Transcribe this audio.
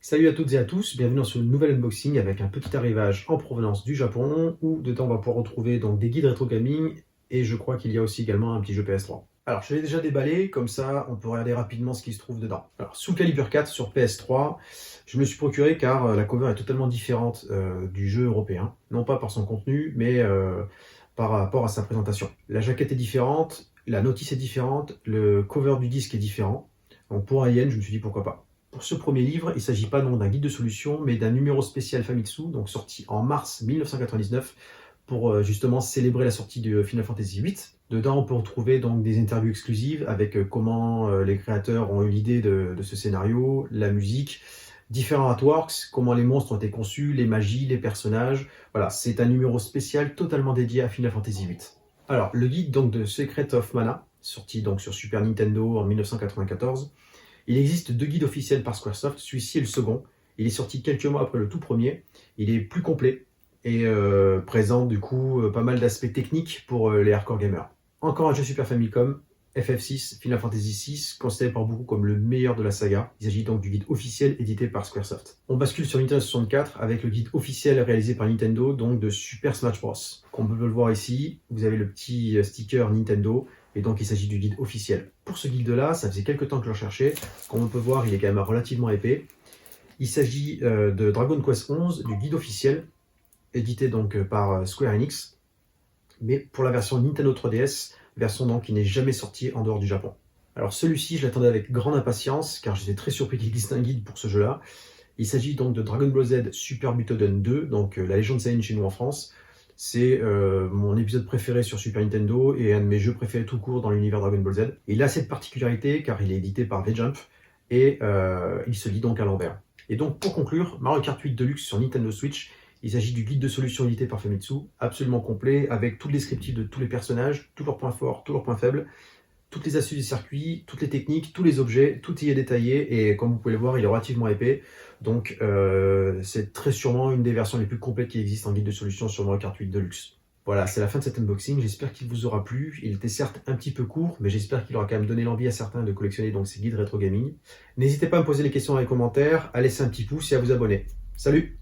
Salut à toutes et à tous, bienvenue dans ce nouvel unboxing avec un petit arrivage en provenance du Japon où dedans on va pouvoir retrouver donc des guides rétro gaming et je crois qu'il y a aussi également un petit jeu PS3. Alors je l'ai déjà déballé, comme ça on peut regarder rapidement ce qui se trouve dedans. Alors Soul Calibur 4 sur PS3, je me suis procuré car la cover est totalement différente du jeu européen, non pas par son contenu mais par rapport à sa présentation. La jaquette est différente, la notice est différente, le cover du disque est différent, donc pour un yen je me suis dit pourquoi pas. Pour ce premier livre, il ne s'agit pas d'un guide de solution, mais d'un numéro spécial Famitsu, donc sorti en mars 1999, pour justement célébrer la sortie de Final Fantasy VIII. Dedans, on peut retrouver donc des interviews exclusives avec comment les créateurs ont eu l'idée de ce scénario, la musique, différents artworks, comment les monstres ont été conçus, les magies, les personnages. Voilà, c'est un numéro spécial totalement dédié à Final Fantasy VIII. Alors, le guide donc de Secret of Mana, sorti donc sur Super Nintendo en 1994. Il existe deux guides officiels par Squaresoft, celui-ci est le second. Il est sorti quelques mois après le tout premier. Il est plus complet et présente du coup pas mal d'aspects techniques pour les hardcore gamers. Encore un jeu Super Famicom, FF6, Final Fantasy VI, considéré par beaucoup comme le meilleur de la saga. Il s'agit donc du guide officiel édité par Squaresoft. On bascule sur Nintendo 64 avec le guide officiel réalisé par Nintendo, donc de Super Smash Bros. Comme on peut le voir ici, vous avez le petit sticker Nintendo, et donc il s'agit du guide officiel. Pour ce guide-là, ça faisait quelques temps que je le recherchais. Comme on peut voir, il est quand même relativement épais. Il s'agit de Dragon Quest XI, du guide officiel, édité donc par Square Enix, mais pour la version Nintendo 3DS, version donc qui n'est jamais sortie en dehors du Japon. Alors celui-ci, je l'attendais avec grande impatience, car j'étais très surpris qu'il existe un guide pour ce jeu-là. Il s'agit donc de Dragon Ball Z Super Butoden 2, donc la légende Saiyan chez nous en France. C'est mon épisode préféré sur Super Nintendo et un de mes jeux préférés tout court dans l'univers Dragon Ball Z. Il a cette particularité car il est édité par V-Jump et il se lit donc à l'envers. Et donc pour conclure, Mario Kart 8 Deluxe sur Nintendo Switch, il s'agit du guide de solution édité par Famitsu, absolument complet, avec tout le descriptif de tous les personnages, tous leurs points forts, tous leurs points faibles, toutes les astuces du circuit, toutes les techniques, tous les objets, tout y est détaillé et comme vous pouvez le voir, il est relativement épais. Donc c'est très sûrement une des versions les plus complètes qui existent en guide de solution sur Mario Kart 8 Deluxe. Voilà, c'est la fin de cet unboxing, j'espère qu'il vous aura plu. Il était certes un petit peu court, mais j'espère qu'il aura quand même donné l'envie à certains de collectionner donc ces guides rétro gaming. N'hésitez pas à me poser les questions dans les commentaires, à laisser un petit pouce et à vous abonner. Salut!